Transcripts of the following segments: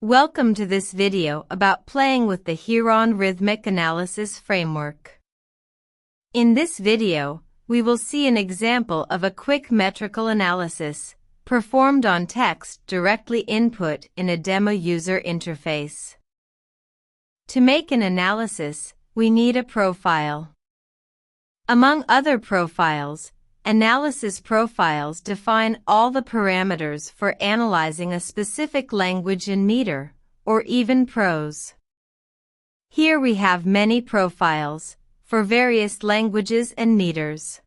Welcome to this video about playing with the Heron Rhythmic Analysis Framework. In this video, we will see an example of a quick metrical analysis performed on text directly input in a demo user interface. To make an analysis, we need a profile. Among other profiles, analysis profiles define all the parameters for analyzing a specific language in meter, or even prose. Here we have many profiles, for various languages and meters.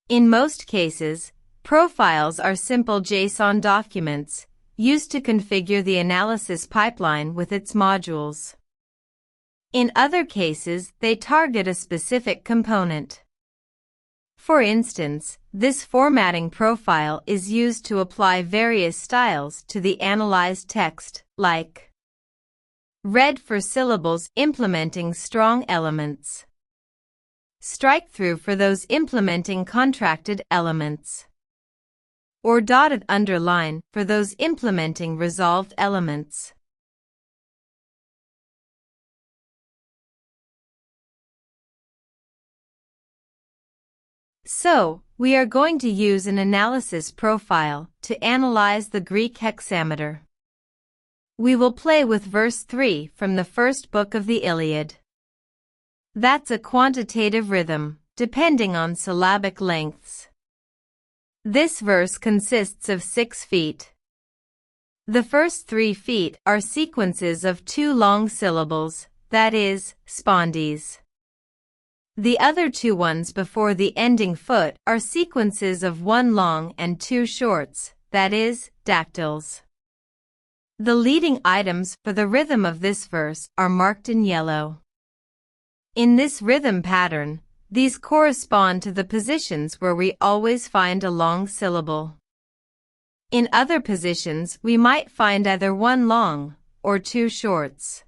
In most cases, profiles are simple JSON documents, used to configure the analysis pipeline with its modules. In other cases, they target a specific component. For instance, this formatting profile is used to apply various styles to the analyzed text, like red for syllables implementing strong elements, strike-through for those implementing contracted elements, or dotted underline for those implementing resolved elements. So, we are going to use an analysis profile to analyze the Greek hexameter. We will play with verse 3 from the first book of the Iliad. That's a quantitative rhythm, depending on syllabic lengths. This verse consists of 6 feet. The first 3 feet are sequences of 2 long syllables, that is, spondees. The other 2 ones before the ending foot are sequences of 1 long and 2 shorts, that is, dactyls. The leading items for the rhythm of this verse are marked in yellow. In this rhythm pattern, these correspond to the positions where we always find a long syllable. In other positions we might find either 1 long or 2 shorts.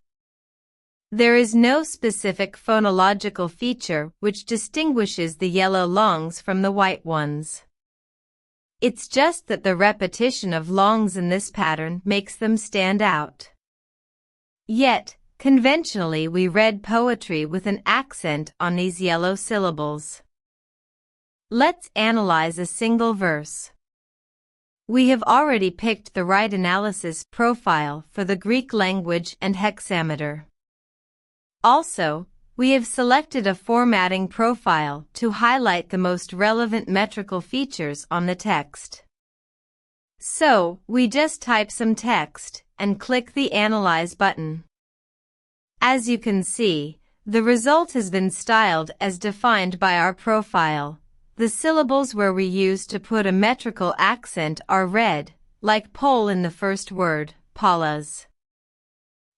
There is no specific phonological feature which distinguishes the yellow longs from the white ones. It's just that the repetition of longs in this pattern makes them stand out. Yet, conventionally we read poetry with an accent on these yellow syllables. Let's analyze a single verse. We have already picked the right analysis profile for the Greek language and hexameter. Also, we have selected a formatting profile to highlight the most relevant metrical features on the text. So, we just type some text and click the Analyze button. As you can see, the result has been styled as defined by our profile. The syllables where we use to put a metrical accent are red, like pole in the first word, Paulas.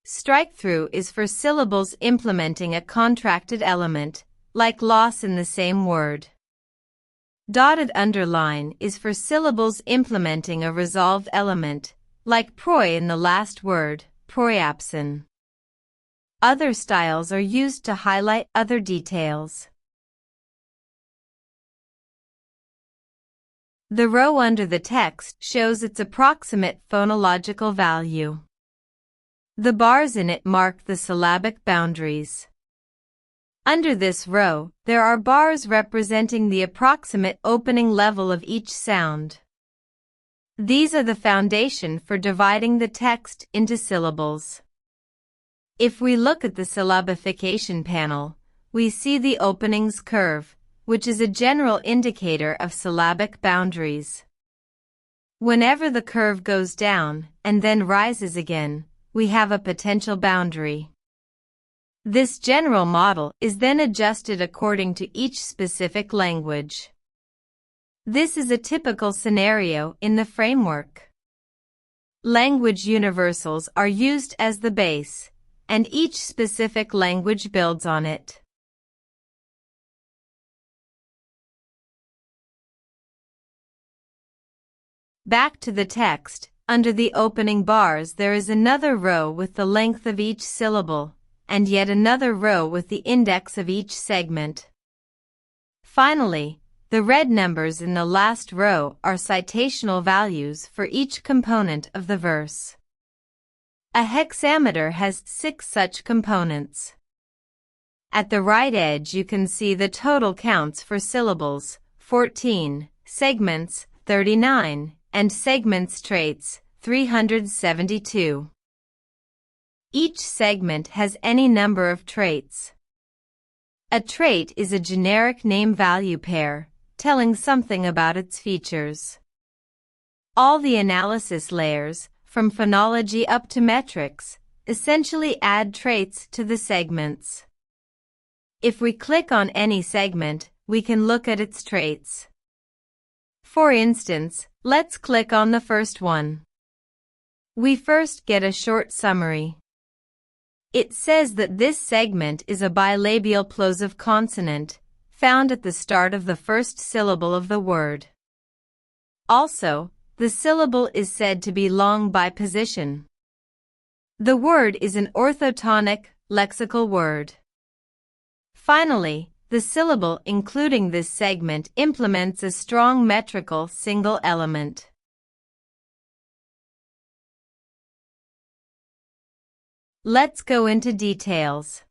Strike-through is for syllables implementing a contracted element, like loss in the same word. Dotted underline is for syllables implementing a resolved element, like proi in the last word, proiapsin. Other styles are used to highlight other details. The row under the text shows its approximate phonological value. The bars in it mark the syllabic boundaries. Under this row, there are bars representing the approximate opening level of each sound. These are the foundation for dividing the text into syllables. If we look at the syllabification panel, we see the openings curve, which is a general indicator of syllabic boundaries. Whenever the curve goes down and then rises again, we have a potential boundary. This general model is then adjusted according to each specific language. This is a typical scenario in the framework. Language universals are used as the base, and each specific language builds on it. Back to the text. Under the opening bars there is another row with the length of each syllable, and yet another row with the index of each segment. Finally, the red numbers in the last row are citational values for each component of the verse. A hexameter has 6 such components. At the right edge you can see the total counts for syllables, 14, segments, 39, and segments traits, 372. Each segment has any number of traits. A trait is a generic name-value pair, telling something about its features. All the analysis layers, from phonology up to metrics, essentially add traits to the segments. If we click on any segment, we can look at its traits. For instance, let's click on the first one. We first get a short summary. It says that this segment is a bilabial plosive consonant, found at the start of the first syllable of the word. Also, the syllable is said to be long by position. The word is an orthotonic, lexical word. Finally, the syllable including this segment implements a strong metrical single element. Let's go into details.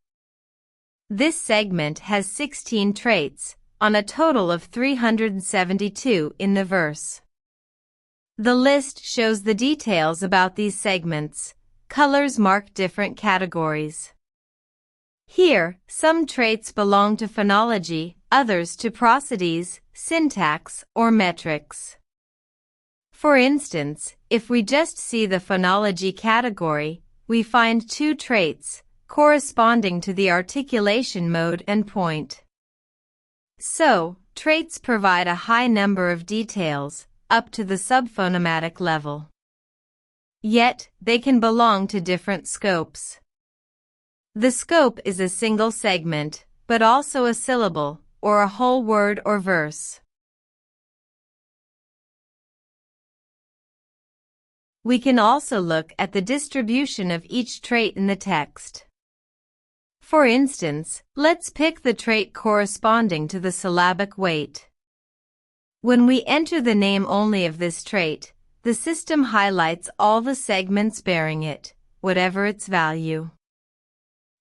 This segment has 16 traits, on a total of 372 in the verse. The list shows the details about these segments. Colors mark different categories. Here, some traits belong to phonology, others to prosodies, syntax, or metrics. For instance, if we just see the phonology category, we find 2 traits, corresponding to the articulation mode and point. So, traits provide a high number of details, up to the subphonetic level. Yet, they can belong to different scopes. The scope is a single segment, but also a syllable, or a whole word or verse. We can also look at the distribution of each trait in the text. For instance, let's pick the trait corresponding to the syllabic weight. When we enter the name only of this trait, the system highlights all the segments bearing it, whatever its value.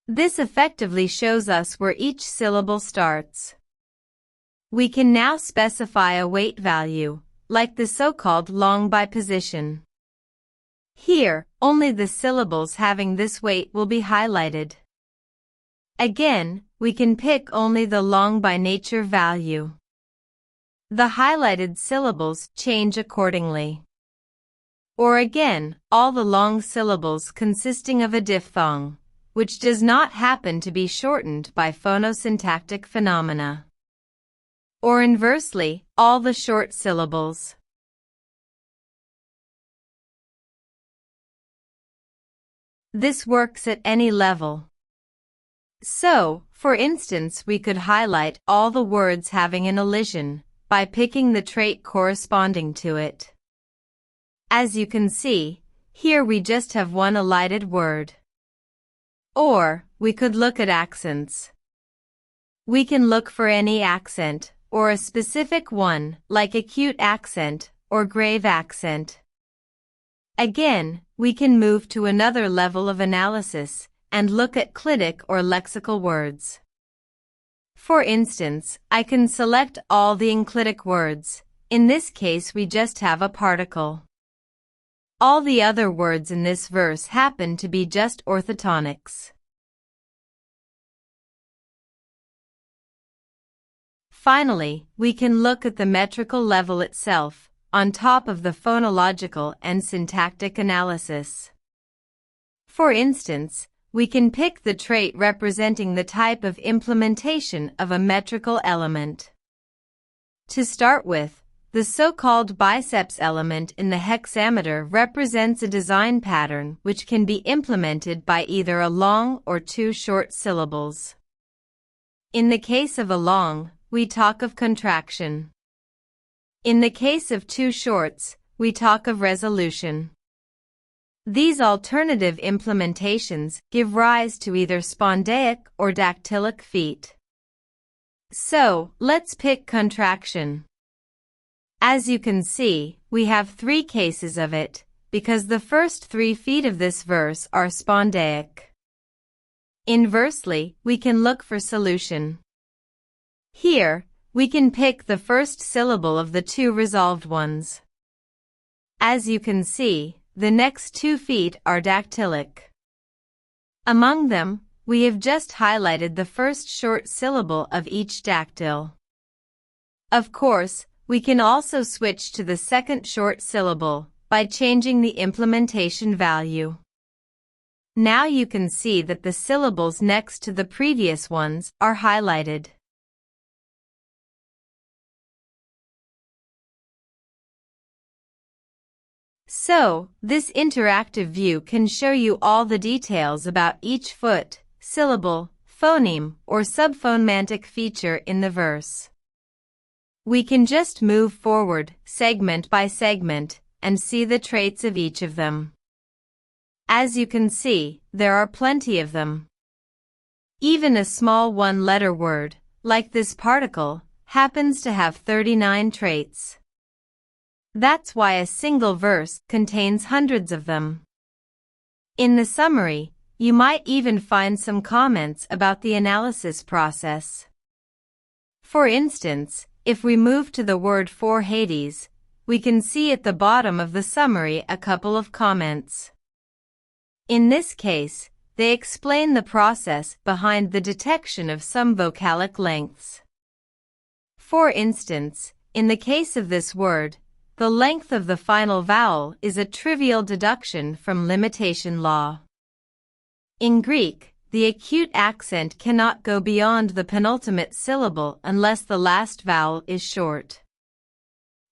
This effectively shows us where each syllable starts. We can now specify a weight value, like the so-called long by position. Here, only the syllables having this weight will be highlighted. Again, we can pick only the long by nature value. The highlighted syllables change accordingly. Or again, all the long syllables consisting of a diphthong, which does not happen to be shortened by phonosyntactic phenomena. Or inversely, all the short syllables. This works at any level. So, for instance, we could highlight all the words having an elision by picking the trait corresponding to it. As you can see, here we just have one elided word. Or, we could look at accents. We can look for any accent, or a specific one, like acute accent, or grave accent. Again, we can move to another level of analysis, and look at clitic or lexical words. For instance, I can select all the enclitic words. In this case we just have a particle. All the other words in this verse happen to be just orthotonics. Finally, we can look at the metrical level itself, on top of the phonological and syntactic analysis. For instance, we can pick the trait representing the type of implementation of a metrical element. To start with, the so-called biceps element in the hexameter represents a design pattern which can be implemented by either a long or 2 short syllables. In the case of a long, we talk of contraction. In the case of 2 shorts, we talk of resolution. These alternative implementations give rise to either spondaic or dactylic feet. So, let's pick contraction. As you can see, we have 3 cases of it, because the first 3 feet of this verse are spondaic. Inversely, we can look for solution. Here, we can pick the first syllable of the 2 resolved ones. As you can see, the next 2 feet are dactylic. Among them, we have just highlighted the first short syllable of each dactyl. Of course, we can also switch to the second short syllable by changing the implementation value. Now you can see that the syllables next to the previous ones are highlighted. So, this interactive view can show you all the details about each foot, syllable, phoneme, or subphonemantic feature in the verse. We can just move forward, segment by segment, and see the traits of each of them. As you can see, there are plenty of them. Even a small one-letter word, like this particle, happens to have 39 traits. That's why a single verse contains hundreds of them. In the summary, you might even find some comments about the analysis process. For instance, if we move to the word for Hades, we can see at the bottom of the summary a couple of comments. In this case, they explain the process behind the detection of some vocalic lengths. For instance, in the case of this word, the length of the final vowel is a trivial deduction from limitation law. In Greek, the acute accent cannot go beyond the penultimate syllable unless the last vowel is short.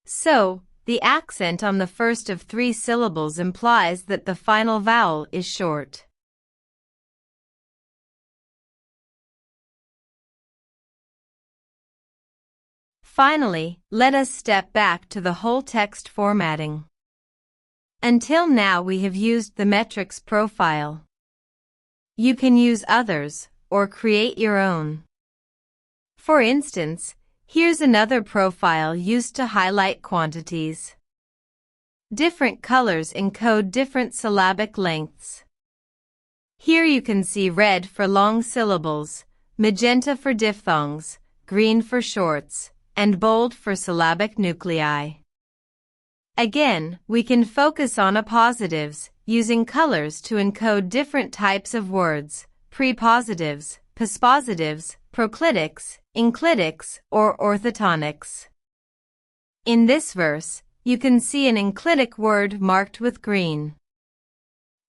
So, the accent on the first of 3 syllables implies that the final vowel is short. Finally, let us step back to the whole text formatting. Until now we have used the metrics profile. You can use others, or create your own. For instance, here's another profile used to highlight quantities. Different colors encode different syllabic lengths. Here you can see red for long syllables, magenta for diphthongs, green for shorts, and bold for syllabic nuclei. Again, we can focus on appositives, using colors to encode different types of words, prepositives, pospositives, proclitics, enclitics, or orthotonics. In this verse, you can see an enclitic word marked with green.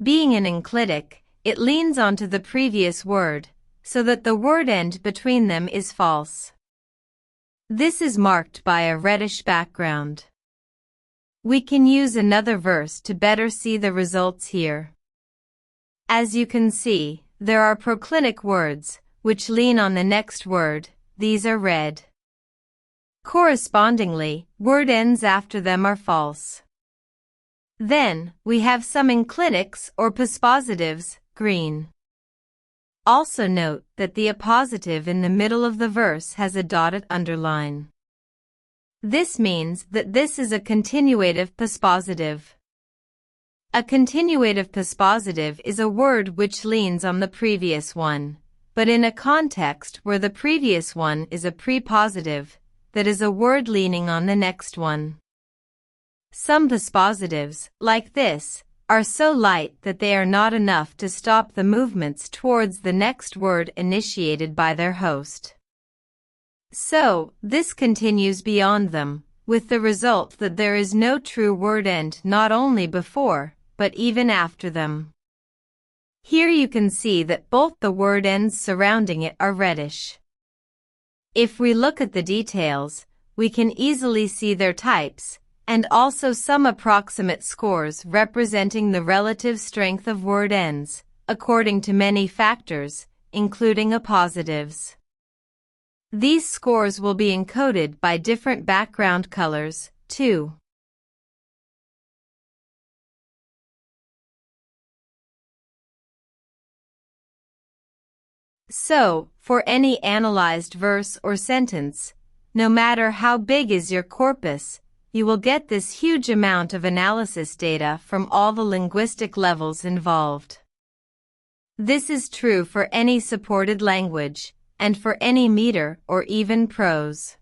Being an enclitic, it leans onto the previous word, so that the word end between them is false. This is marked by a reddish background. We can use another verse to better see the results here. As you can see, there are proclitic words, which lean on the next word. These are red. Correspondingly, word ends after them are false. Then, we have some enclitics or pospositives, green. Also note that the appositive in the middle of the verse has a dotted underline. This means that this is a continuative pospositive. A continuative pospositive is a word which leans on the previous one, but in a context where the previous one is a prepositive, that is a word leaning on the next one. Some pospositives, like this, are so light that they are not enough to stop the movements towards the next word initiated by their host. So, this continues beyond them, with the result that there is no true word end not only before, but even after them. Here you can see that both the word ends surrounding it are reddish. If we look at the details, we can easily see their types, and also some approximate scores representing the relative strength of word ends, according to many factors, including appositives. These scores will be encoded by different background colors, too. So, for any analyzed verse or sentence, no matter how big is your corpus, you will get this huge amount of analysis data from all the linguistic levels involved. This is true for any supported language, and for any meter or even prose.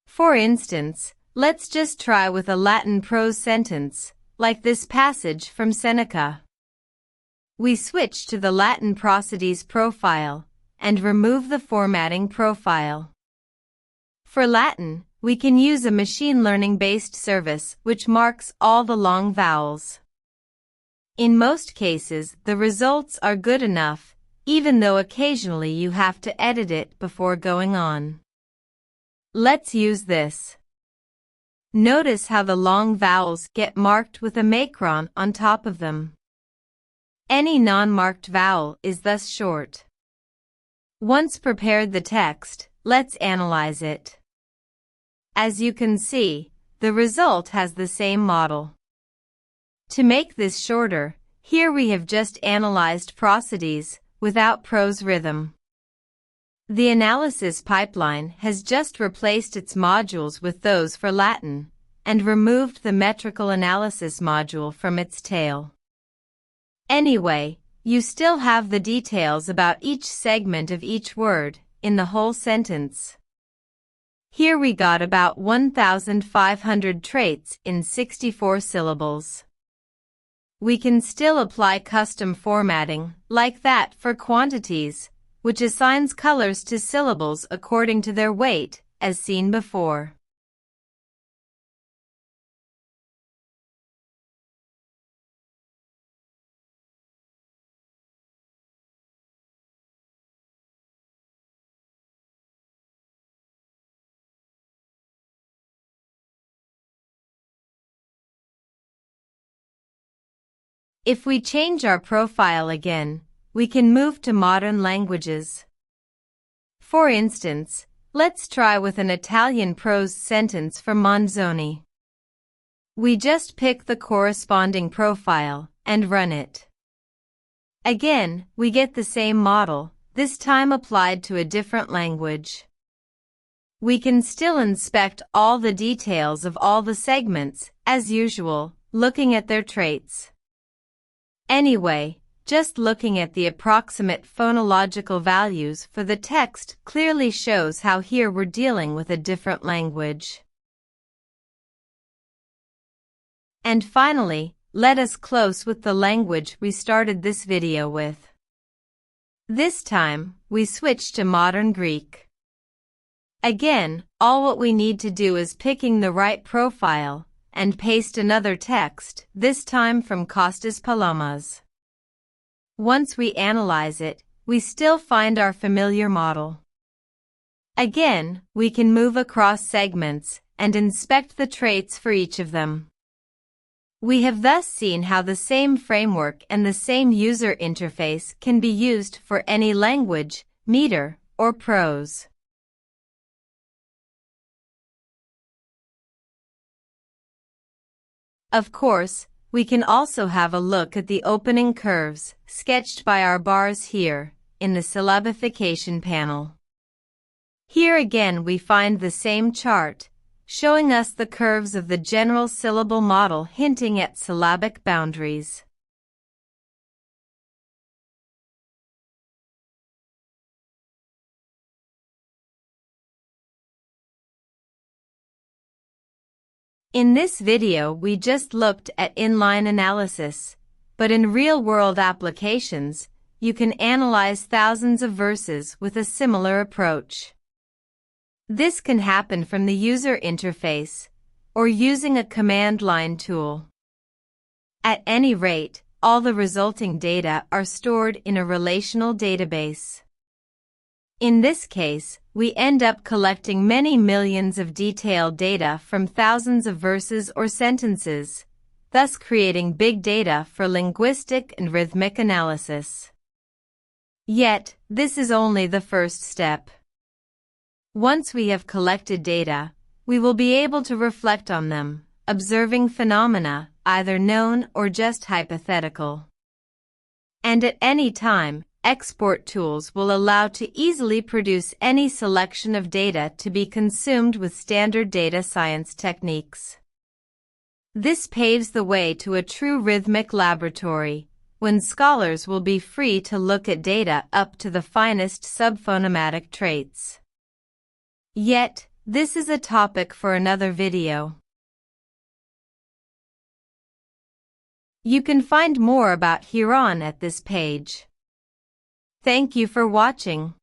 For instance, let's just try with a Latin prose sentence, like this passage from Seneca. We switch to the Latin prosodies profile, and remove the formatting profile. For Latin, we can use a machine learning-based service which marks all the long vowels. In most cases, the results are good enough, even though occasionally you have to edit it before going on. Let's use this. Notice how the long vowels get marked with a macron on top of them. Any non-marked vowel is thus short. Once prepared the text, let's analyze it. As you can see, the result has the same model. To make this shorter, here we have just analyzed prosodies, without prose rhythm. The analysis pipeline has just replaced its modules with those for Latin, and removed the metrical analysis module from its tail. Anyway, you still have the details about each segment of each word, in the whole sentence. Here we got about 1,500 traits in 64 syllables. We can still apply custom formatting, like that for quantities, which assigns colors to syllables according to their weight, as seen before. If we change our profile again, we can move to modern languages. For instance, let's try with an Italian prose sentence from Manzoni. We just pick the corresponding profile and run it. Again, we get the same model, this time applied to a different language. We can still inspect all the details of all the segments, as usual, looking at their traits. Anyway, just looking at the approximate phonological values for the text clearly shows how here we're dealing with a different language. And finally, let us close with the language we started this video with. This time, we switch to modern Greek. Again, all what we need to do is picking the right profile, and paste another text, this time from Kostas Palomas. Once we analyze it, we still find our familiar model. Again, we can move across segments, and inspect the traits for each of them. We have thus seen how the same framework and the same user interface can be used for any language, meter, or prose. Of course, we can also have a look at the opening curves, sketched by our bars here, in the syllabification panel. Here again we find the same chart, showing us the curves of the general syllable model hinting at syllabic boundaries. In this video we just looked at inline analysis, but in real-world applications, you can analyze thousands of verses with a similar approach. This can happen from the user interface, or using a command line tool. At any rate, all the resulting data are stored in a relational database. In this case, we end up collecting many millions of detailed data from thousands of verses or sentences, thus creating big data for linguistic and rhythmic analysis. Yet, this is only the first step. Once we have collected data, we will be able to reflect on them, observing phenomena, either known or just hypothetical. And at any time, export tools will allow to easily produce any selection of data to be consumed with standard data science techniques. This paves the way to a true rhythmic laboratory, when scholars will be free to look at data up to the finest subphonetic traits. Yet, this is a topic for another video. You can find more about Huron at this page. Thank you for watching.